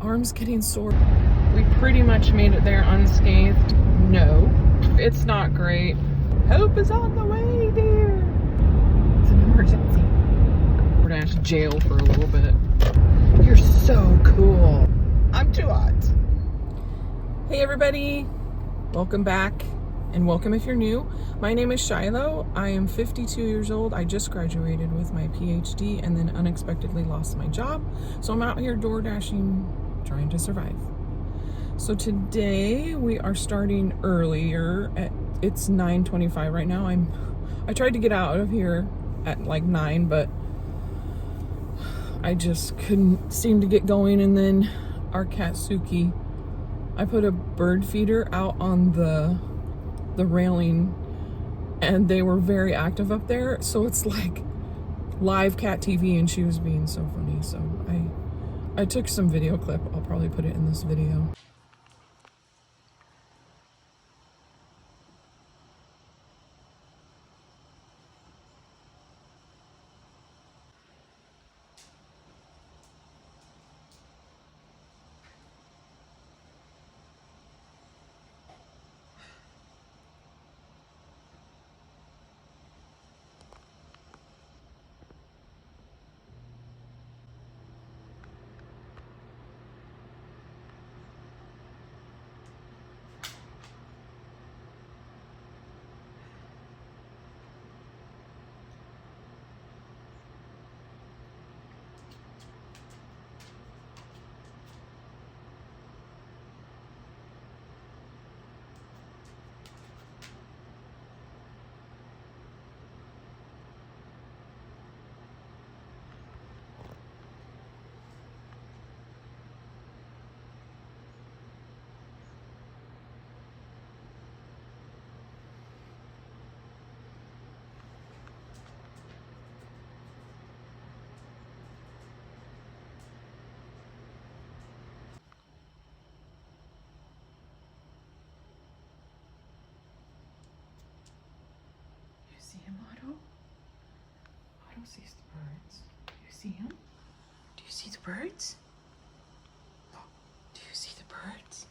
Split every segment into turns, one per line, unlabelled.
arm's getting sore. We pretty much made it there unscathed. No, it's not great. Help is on the way, dear. It's an emergency. We're gonna have to jail for a little bit. You're so cool. I'm too hot. Hey everybody, welcome back, and welcome if you're new. My name is Shiloh. I am 52 years old. I just graduated with my PhD and then unexpectedly lost my job. So I'm out here door dashing, trying to survive. So today we are starting earlier. It's 9:25 right now. I tried to get out of here at like 9, but I just couldn't seem to get going. And then our cat Suki, I put a bird feeder out on the railing and they were very active up there. So it's like live cat TV and she was being so funny. So I took some video clip. I'll probably put it in this video. See him, Otto? Otto sees the birds. Do you see him? Do you see the birds? Oh, do you see the birds?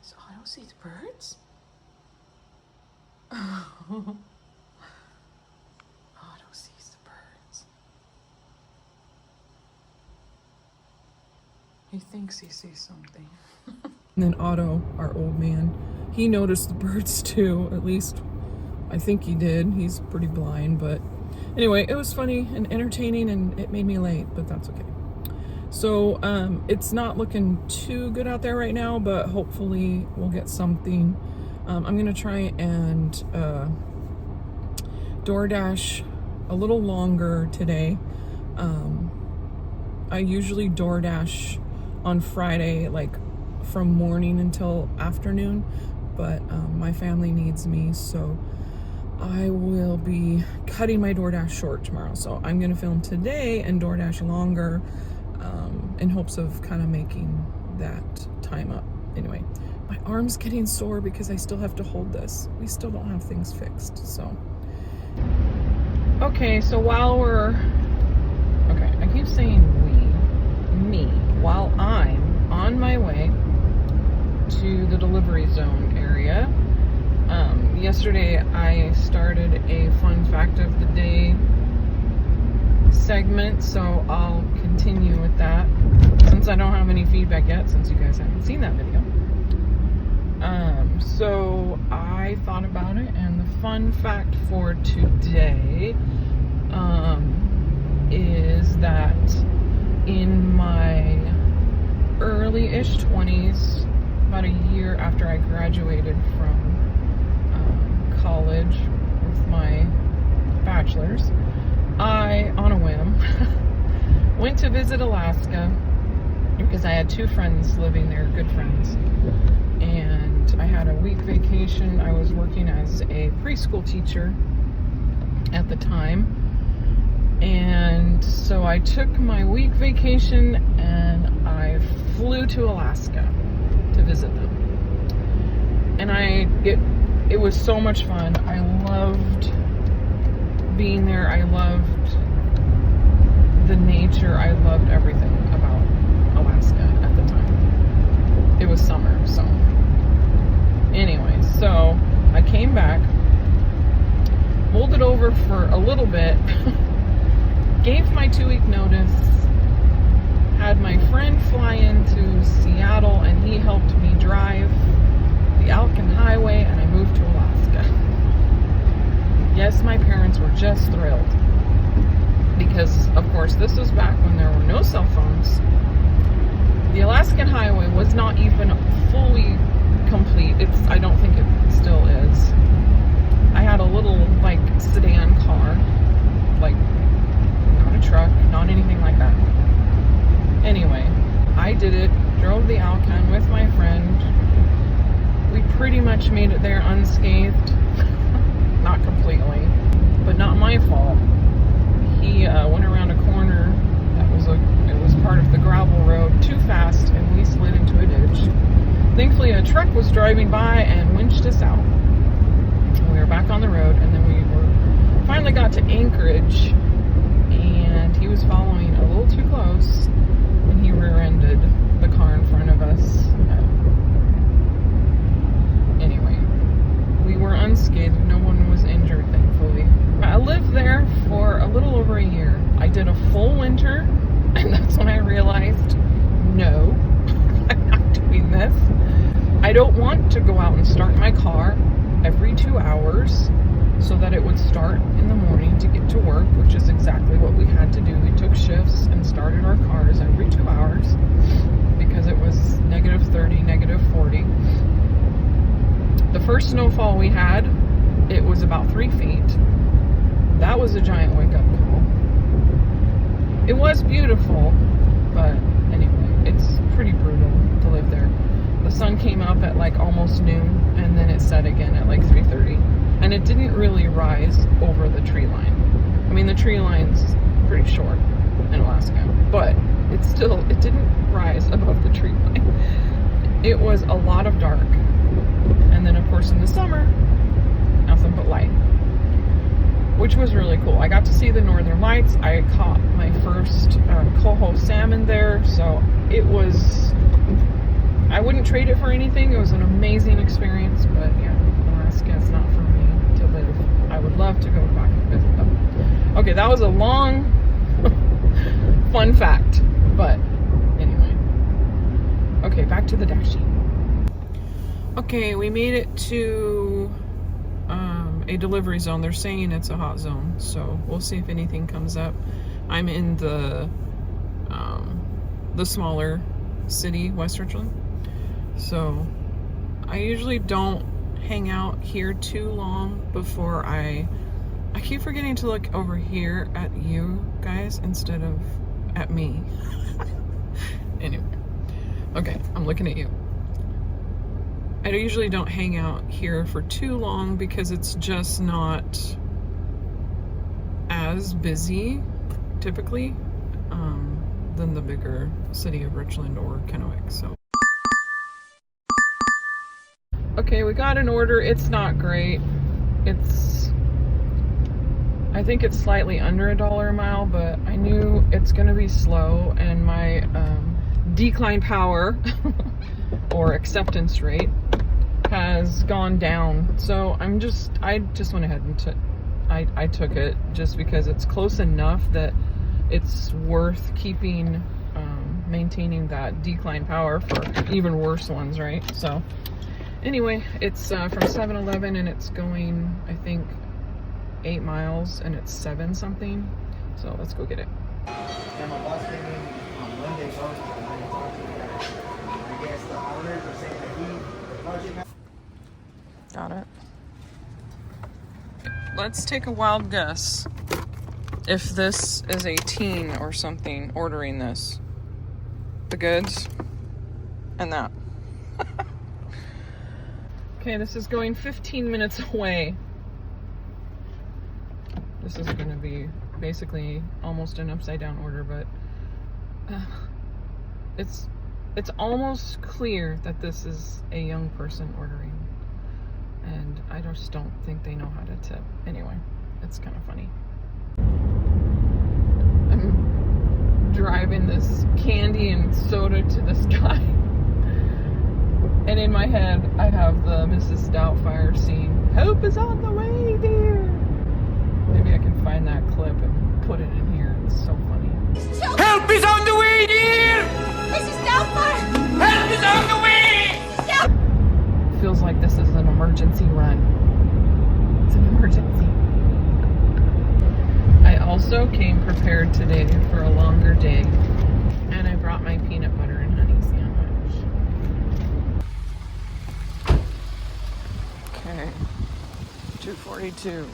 Does Otto see the birds? Otto sees the birds. He thinks he sees something. And then Otto, our old man, he noticed the birds too. At least I think he did. He's pretty blind, but anyway, it was funny and entertaining and it made me late, but that's okay. So it's not looking too good out there right now, but hopefully we'll get something. I'm gonna try and DoorDash a little longer today. I usually DoorDash on Friday, like from morning until afternoon, but my family needs me, so I will be cutting my DoorDash short tomorrow. So I'm gonna film today and DoorDash longer in hopes of kind of making that time up. Anyway, my arm's getting sore because I still have to hold this. We still don't have things fixed, so. Okay, so while I keep saying me, while I'm on my way to the delivery zone area. Yesterday I started a fun fact of the day segment, so I'll continue with that since I don't have any feedback yet, since you guys haven't seen that video. So I thought about it, and the fun fact for today is that in my early-ish 20s, about a year after I graduated from college with my bachelor's, I, on a whim, went to visit Alaska because I had two friends living there, good friends, and I had a week vacation. I was working as a preschool teacher at the time, and so I took my week vacation and I flew to Alaska to visit them. And it was so much fun. I loved being there. I loved nature. I loved everything about Alaska at the time. It was summer, so. Anyway, so I came back, mulled it over for a little bit, gave my 2-week notice, had my friend fly into Seattle, and he helped me drive the Alcan Highway, and I moved to Alaska. Yes, my parents were just thrilled because, of course, this was back when there were no cell phones. The Alaskan Highway was not even fully complete. I don't think it still is. I had a little, like, sedan car, like, not a truck, not anything like that. Anyway, I did it, drove the Alcan with my friend. We pretty much made it there unscathed. Not completely, but not my fault. He went around a corner it was part of the gravel road too fast, and we slid into a ditch. Thankfully, a truck was driving by and winched us out. And we were back on the road, and then we finally got to Anchorage, and he was following a little too close, and he rear-ended the car in front of us. Anyway, we were unscathed. No one was injured, thankfully. I lived there for a little over a year. I did a full winter, and that's when I realized, no, I'm not doing this. I don't want to go out and start my car every 2 hours so that it would start in the morning to get to work, which is exactly what we had to do. We took shifts and started our cars every 2 hours because it was -30, -40. The first snowfall we had, it was about 3 feet. That was a giant wake-up call. It was beautiful, but anyway, it's pretty brutal to live there. The sun came up at like almost noon, and then it set again at like 3:30. And it didn't really rise over the tree line. I mean, the tree line's pretty short in Alaska, but it didn't rise above the tree line. It was a lot of dark. And then, of course, in the summer, nothing but light, which was really cool. I got to see the northern lights. I caught my first coho salmon there, so it was, I wouldn't trade it for anything. It was an amazing experience, but yeah, Alaska is not for me to live. I would love to go back and visit them. Okay, that was a long, fun fact, but anyway. Okay, back to the dash sheet. Okay, we made it to a delivery zone. They're saying it's a hot zone, so we'll see if anything comes up. I'm in the smaller city, West Richland, so I usually don't hang out here too long before I keep forgetting to look over here at you guys instead of at me. Anyway, okay, I'm looking at you. I usually don't hang out here for too long because it's just not as busy, typically, than the bigger city of Richland or Kennewick, so. Okay, we got an order. It's not great. I think it's slightly under $1 a mile, but I knew it's gonna be slow, and my decline power or acceptance rate has gone down. So I just went ahead and I took it just because it's close enough that it's worth keeping, maintaining that decline power for even worse ones, right? So anyway, it's from 7-Eleven, and it's going, I think, 8 miles, and it's 7 something. So let's go get it.
And my boss came in on Monday, so I guess the owners are saying that the project.
Got it. Let's take a wild guess if this is a teen or something ordering this. The goods and that. Okay, this is going 15 minutes away. This is going to be basically almost an upside down order, but it's almost clear that this is a young person ordering, and I just don't think they know how to tip. Anyway, it's kind of funny. I'm driving this candy and soda to this guy. And in my head, I have the Mrs. Doubtfire scene. Hope is on the way, dear. Maybe I can find that clip and put it in here. It's so funny.
Help is on the way, dear!
Mrs. Doubtfire!
Help is on the way!
Feels like this is an emergency run. It's an emergency. I also came prepared today for a longer day, and I brought my peanut butter and honey sandwich. Okay, 2:42.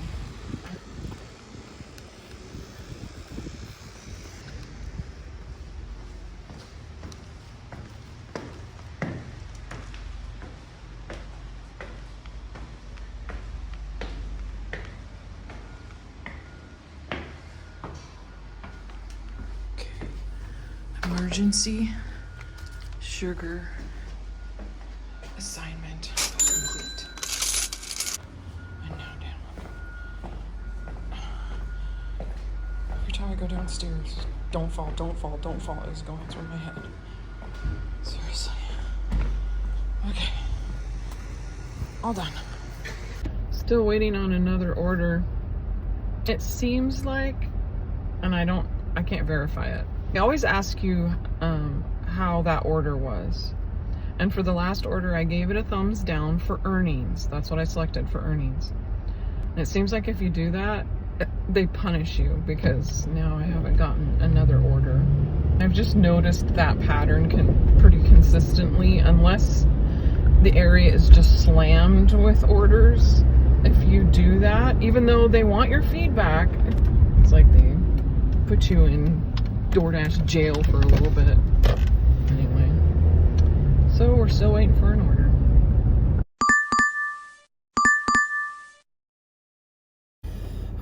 Emergency sugar assignment complete. And now down. Every time I go downstairs, don't fall is going through my head. Seriously. Okay. All done. Still waiting on another order. It seems like, and I can't verify it. They always ask you how that order was. And for the last order, I gave it a thumbs down for earnings. That's what I selected for earnings. And it seems like if you do that, they punish you because now I haven't gotten another order. I've just noticed that pattern pretty consistently, unless the area is just slammed with orders. If you do that, even though they want your feedback, it's like they put you in DoorDash jail for a little bit. Anyway, so we're still waiting for an order.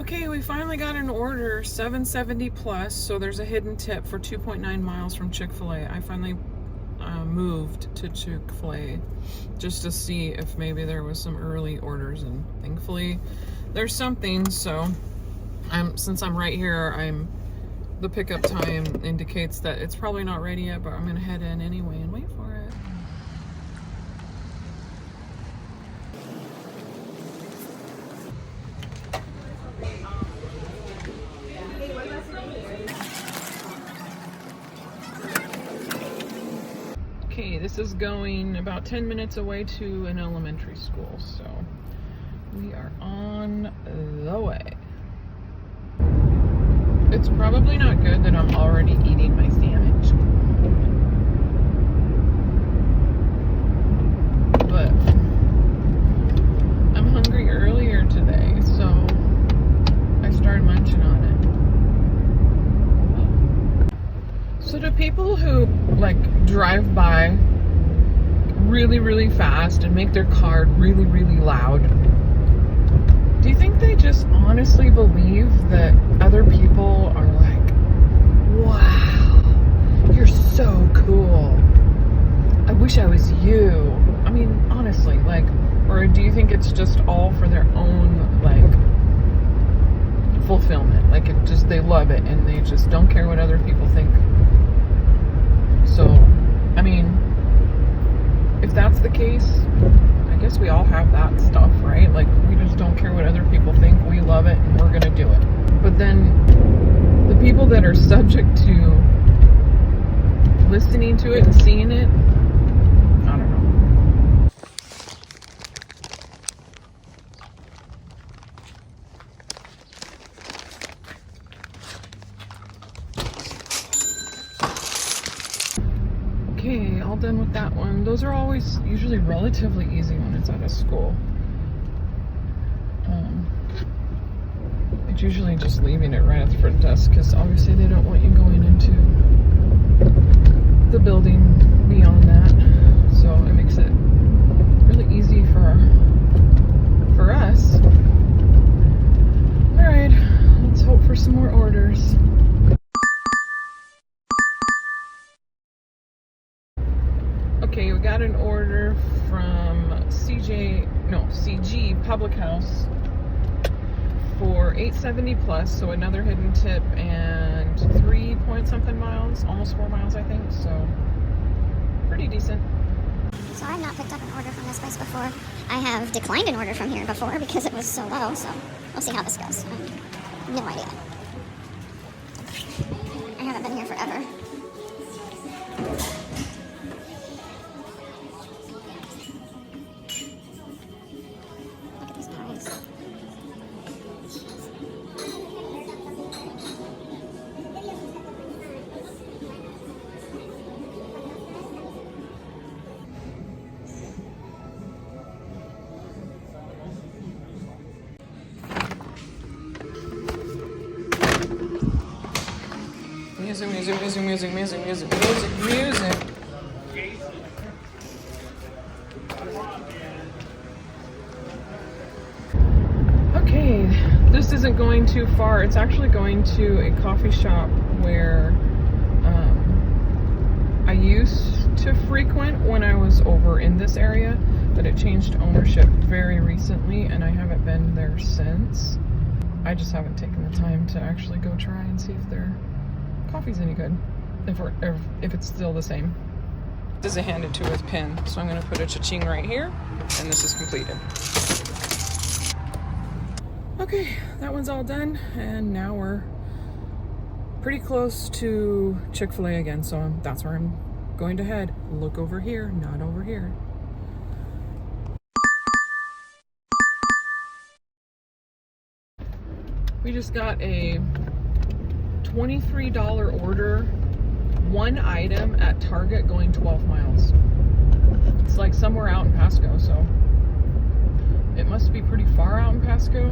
Okay, we finally got an order, $7.70 plus, so there's a hidden tip for 2.9 miles from Chick-fil-A. I finally moved to Chick-fil-A just to see if maybe there was some early orders, and thankfully there's something. So since I'm right here, the pickup time indicates that it's probably not ready yet, but I'm gonna head in anyway and wait for it. Okay, this is going about 10 minutes away to an elementary school, so we are on the way. It's probably not good that I'm already eating my sandwich. But I'm hungry earlier today, so I started munching on it. So do people who like drive by really, really fast and make their car really, really loud, do you think they just honestly believe that other people are like, wow, you're so cool, I wish I was you? I mean, honestly, like, or do you think it's just all for their own, like, fulfillment? Like, they love it and they just don't care what other people think. So, I mean, if that's the case, I guess we all have that stuff, right? Like, we just don't care what other people think. We love it and we're gonna do it. But then the people that are subject to listening to it and seeing it, I don't know. Okay, all done with that one. Those are always usually relatively easy when it's out of school. It's usually just leaving it right at the front desk because obviously they don't want you going into the building beyond that. So it makes it really easy for us. All right, let's hope for some more orders. Okay, we got an order from CG Public House for $8.70 plus, so another hidden tip and 3 point something miles. miles, almost 4 miles, I think. So pretty decent.
So I have not picked up an order from this place before. I have declined an order from here before because it was so low, so we'll see how this goes. No idea. I haven't been here forever. Look at these pies.
Music. Okay, this isn't going too far. It's actually going to a coffee shop where I used to frequent when I was over in this area, but it changed ownership very recently and I haven't been there since. I just haven't taken the time to actually go try and see if their coffee's any good, if it's still the same. This is handed to with pin, so I'm going to put a cha-ching right here, and this is completed. Okay, that one's all done, and now we're pretty close to Chick-fil-A again, so that's where I'm going to head. Look over here, not over here. We just got a $23 order, one item at Target going 12 miles. It's like somewhere out in Pasco, so it must be pretty far out in Pasco,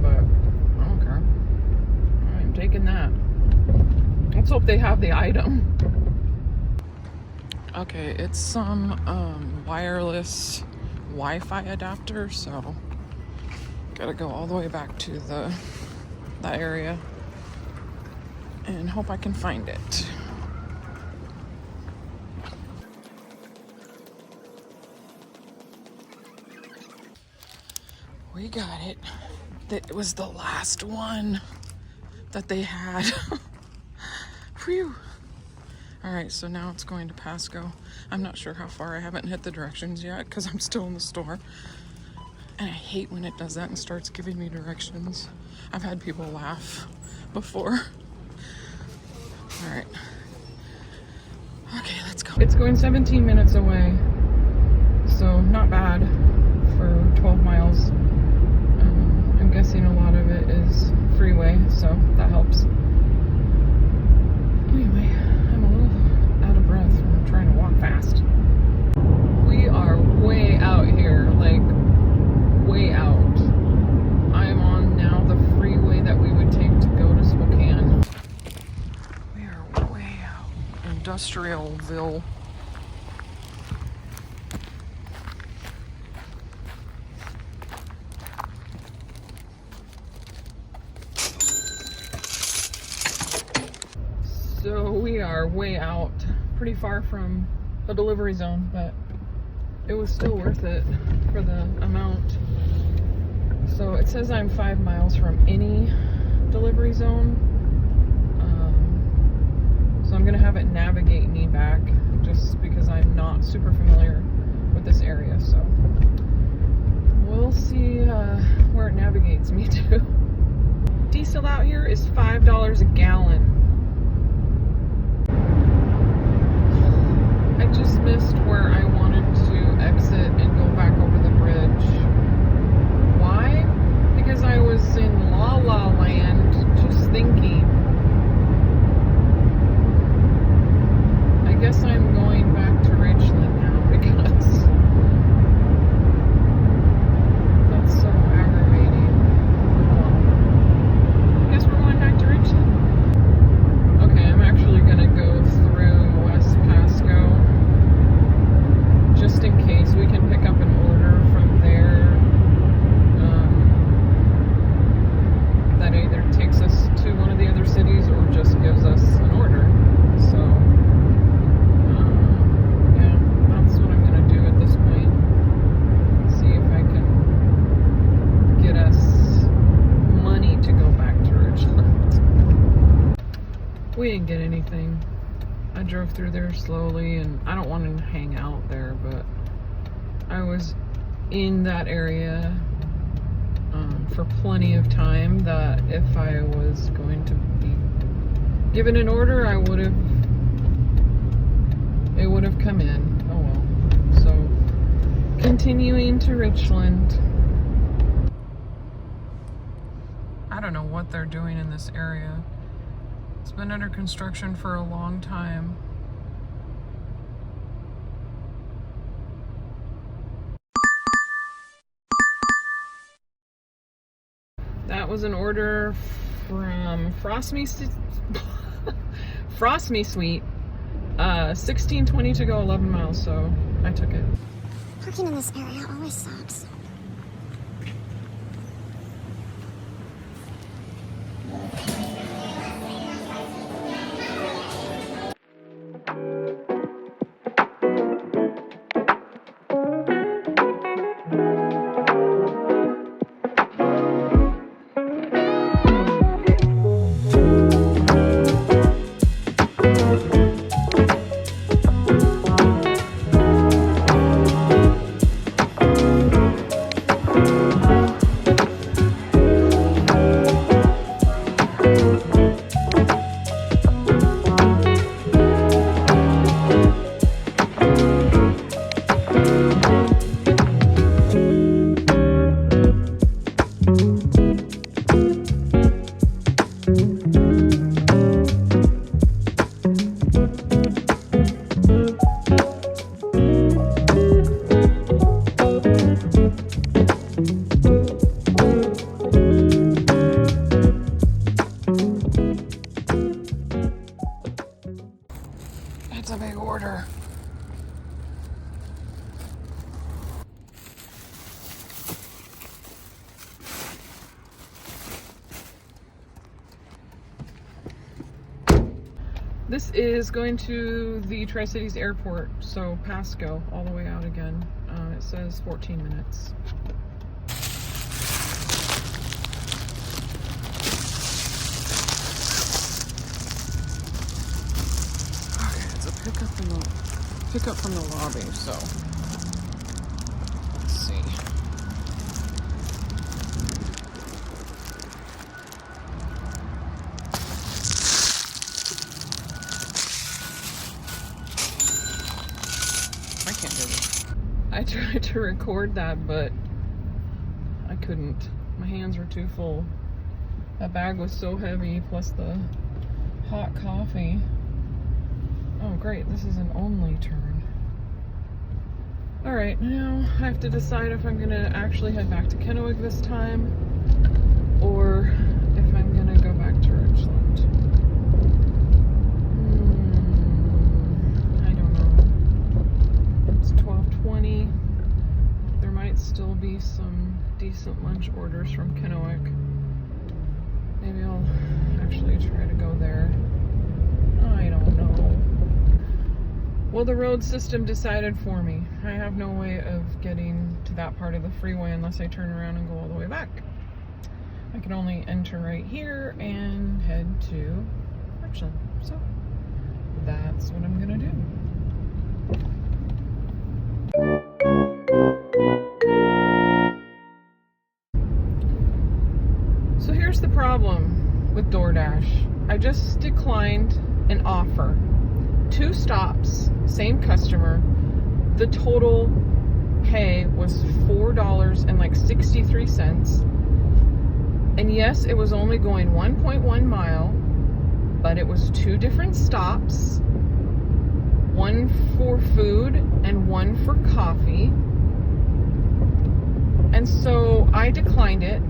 but I don't care. I'm taking that. Let's hope they have the item. Okay, it's some wireless Wi-Fi adapter, so gotta go all the way back to that area and hope I can find it. We got it. That was the last one that they had. Phew. All right, so now it's going to Pasco. I'm not sure how far. I haven't hit the directions yet because I'm still in the store. And I hate when it does that and starts giving me directions. I've had people laugh before. All right. Okay, let's go. It's going 17 minutes away, so not bad for 12 miles. I'm guessing a lot of it is freeway, so that helps. Anyway, I'm a little out of breath from trying to walk fast. We are way out here, like way out. I'm on now the freeway that we would take to go to Spokane. We are way out. Industrialville. So we are way out, pretty far from the delivery zone, but it was still worth it for the amount. So it says I'm 5 miles from any delivery zone. So I'm gonna have it navigate me back just because I'm not super familiar with this area. So we'll see where it navigates me to. Diesel out here is $5 a gallon. I just missed where I wanted to exit and go back over the bridge. Why? Because I was in La La Land just thinking. I guess I'm going back to Richland now because that's so aggravating. Well, I guess we're going back to Richland. We didn't get anything. I drove through there slowly, and I don't want to hang out there, but I was in that area for plenty of time that if I was going to be given an order, it would have come in. Oh well. So, continuing to Richland. I don't know what they're doing in this area. It's been under construction for a long time. That was an order from Frost Me Sweet, 1620 to go 11 miles, so I took it.
Parking in this area always sucks.
It's a big order. This is going to the Tri-Cities Airport, so Pasco, all the way out again. It says 14 minutes. Okay, it's a pickup from the lobby, so let's see. I can't do this. I tried to record that, but I couldn't. My hands were too full. That bag was so heavy, plus the hot coffee. Oh great, this is an only turn. Alright, now I have to decide if I'm gonna actually head back to Kennewick this time, or if I'm gonna go back to Richland. I don't know. It's 12:20. There might still be some decent lunch orders from Kennewick. Maybe I'll actually try to go there. I don't know. Well, the road system decided for me. I have no way of getting to that part of the freeway unless I turn around and go all the way back. I can only enter right here and head to Richland. So that's what I'm gonna do. So here's the problem with DoorDash. I just declined an offer. 2 stops, same customer. The total pay was $4.63. And yes, it was only going 1.1 mile, but it was 2 different stops. 1 for food and 1 for coffee. And so I declined it.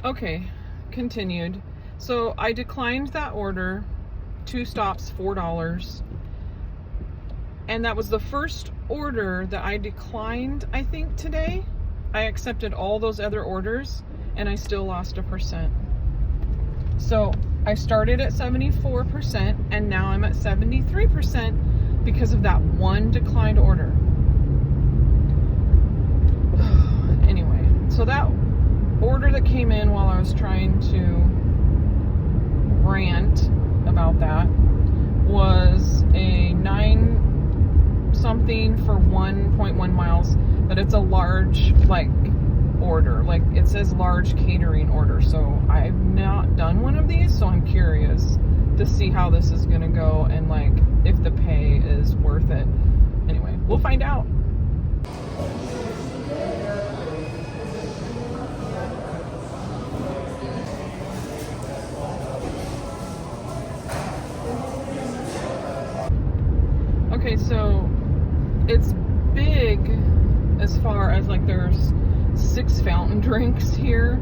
Okay, continued. So I declined that order, 2 stops, $4. And that was the first order that I declined, I think, today. I accepted all those other orders and I still lost 1%. So I started at 74% and now I'm at 73% because of that one declined order. Anyway, so that order that came in while I was trying to rant about that was a 9 something for 1.1 miles, but it's a large, like, order. Like, it says large catering order. So I've not done one of these, so I'm curious to see how this is gonna go and, like, if the pay is worth it. Anyway, we'll find out. Okay, so it's big as far as, like, there's 6 fountain drinks here,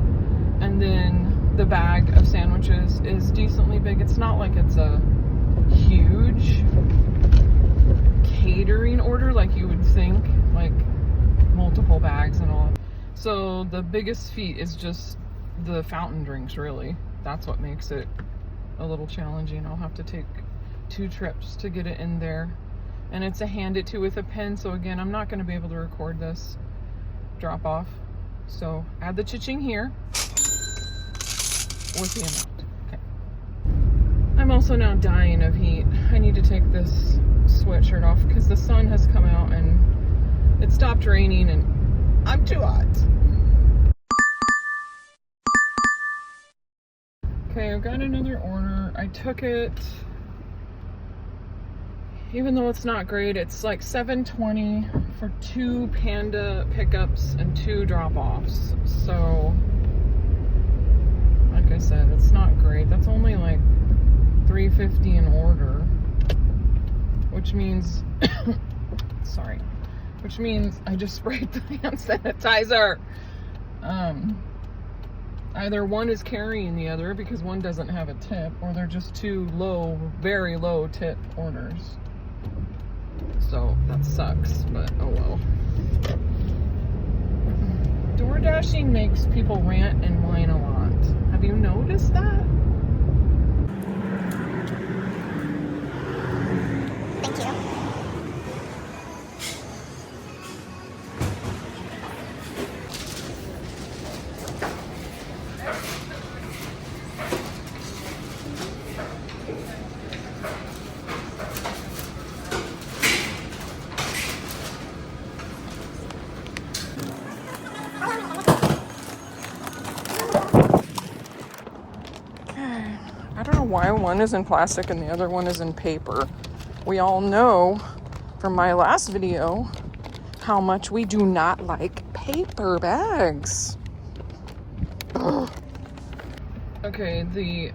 and then the bag of sandwiches is decently big. It's not like it's a huge catering order like you would think, like multiple bags and all. So the biggest feat is just the fountain drinks, really. That's what makes it a little challenging. I'll have to take 2 trips to get it in there. And it's a hand it to with a pen, so again, I'm not going to be able to record this drop off. So add the cha-ching here with the amount. Okay. I'm also now dying of heat. I need to take this sweatshirt off because the sun has come out and it stopped raining and I'm too hot. Okay, I've got another order. I took it. Even though it's not great, it's like $7.20 for 2 Panda pickups and 2 drop-offs. So, like I said, it's not great. That's only like $3.50 an order, which means, sorry, which means I just sprayed the hand sanitizer. Either one is carrying the other because one doesn't have a tip, or they're just 2 low, very low tip orders. So that sucks, but oh well. Door dashing makes people rant and whine a lot. Have you noticed that?
Thank you.
I don't know why one is in plastic and the other one is in paper. We all know from my last video how much we do not like paper bags. Ugh. Okay, the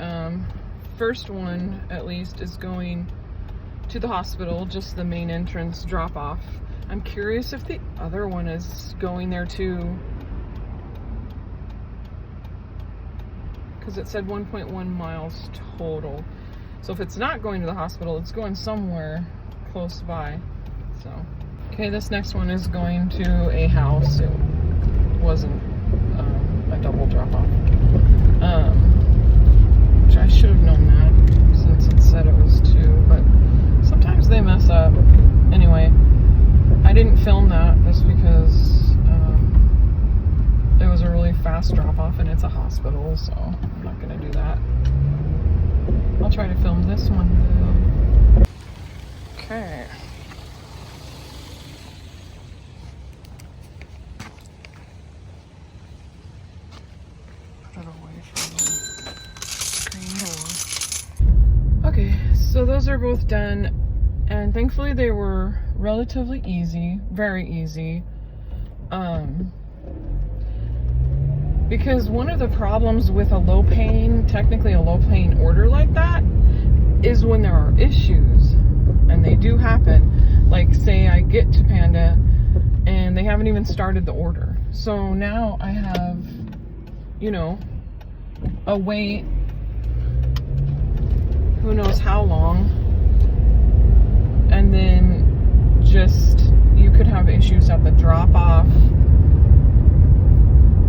first one at least is going to the hospital, just the main entrance drop off. I'm curious if the other one is going there too, because it said 1.1 miles total. So if it's not going to the hospital, it's going somewhere close by. So, okay, this next one is going to a house. It wasn't a double drop-off. Which I should have known that since it said it was 2, but sometimes they mess up. Anyway, I didn't film that just because it was a really fast drop-off and it's a hospital, so I'm not gonna do that. I'll try to film this one though. Okay. Put it away from the screen door. Okay, so those are both done, and thankfully they were relatively easy, very easy. Because one of the problems with technically a low-paying order like that, is when there are issues, and they do happen. Like, say I get to Panda, and they haven't even started the order. So now I have, you know, a wait, who knows how long, and then just, you could have issues at the drop-off.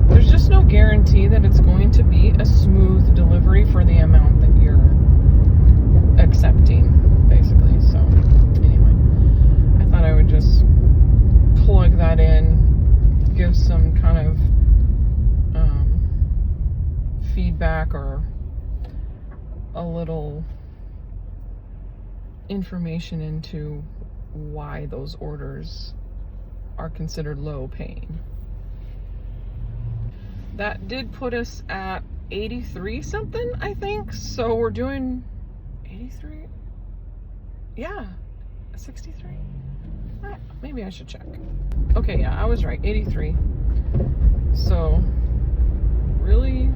There's just no guarantee that it's going to be a smooth delivery for the amount that you're accepting, basically. So, anyway, I thought I would just plug that in, give some kind of feedback or a little information into why those orders are considered low paying. That did put us at 83 something, I think. So we're doing 83? Yeah, 63? Maybe I should check. Okay, yeah, I was right, 83. So really,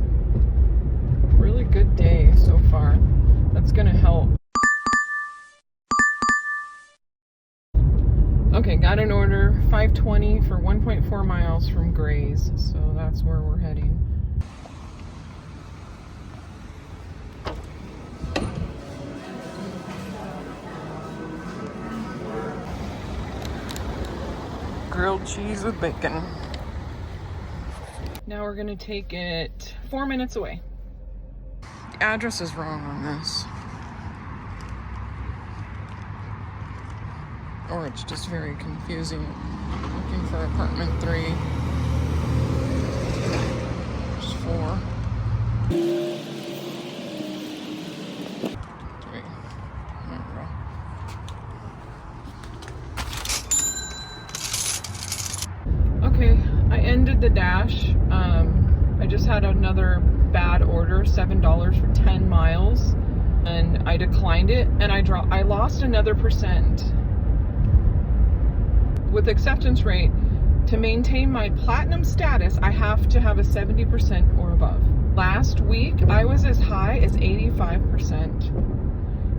really good day so far. That's gonna help. Okay, got an order, $5.20 for 1.4 miles from Gray's, so that's where we're heading. Grilled cheese with bacon. Now we're gonna take it 4 minutes away. The address is wrong on this. Or it's just very confusing. Looking for apartment 3. There's 4. 3. There we go. Okay, I ended the dash. I just had another bad order, $7 for 10 miles, and I declined it, and I lost another percent. With acceptance rate, to maintain my platinum status, I have to have a 70% or above. Last week, I was as high as 85%.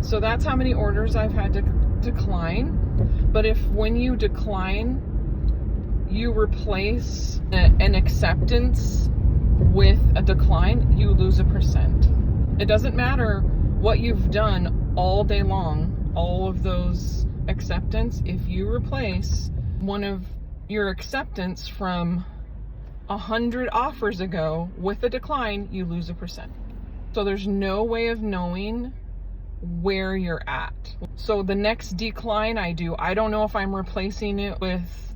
So that's how many orders I've had to decline. But if when you decline, you replace an acceptance with a decline, you lose a percent. It doesn't matter what you've done all day long, all of those acceptance, if you replace one of your acceptance from 100 offers ago with a decline, you lose a percent. So there's no way of knowing where you're at. So the next decline I do, I don't know if I'm replacing it with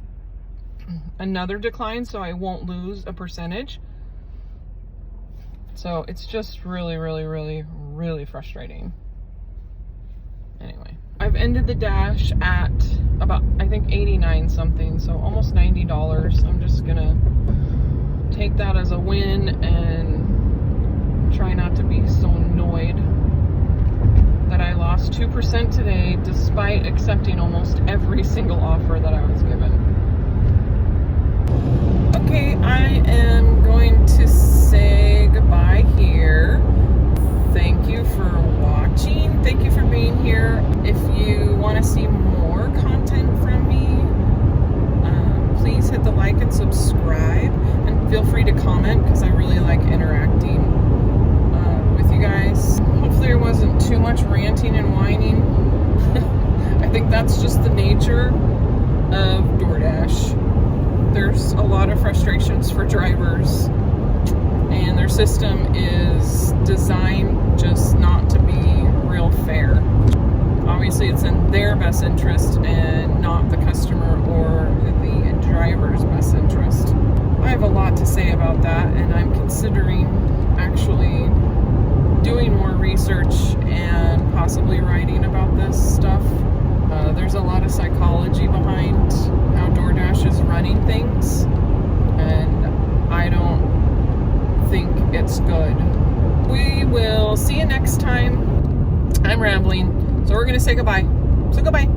another decline, so I won't lose a percentage. So it's just really, really, really, really frustrating. Anyway, I've ended the dash at about, I think, 89 something, so almost $90. I'm just gonna take that as a win and try not to be so annoyed that I lost 2% today despite accepting almost every single offer that I was given. Okay, I am going to say goodbye here. Thank you for watching. Thank you for being here. If you want to see more content from me, please hit the like and subscribe, and feel free to comment because I really like interacting with you guys. Hopefully there wasn't too much ranting and whining. I think that's just the nature of DoorDash. There's a lot of frustrations for drivers, and their system is designed just not to be real fair. Obviously, it's in their best interest and not the customer or the driver's best interest. I have a lot to say about that, and I'm considering actually doing more research and possibly writing about this stuff. There's a lot of psychology behind how DoorDash is running things, and I don't think it's good. We will see you next time. I'm rambling, so we're gonna say goodbye. So goodbye.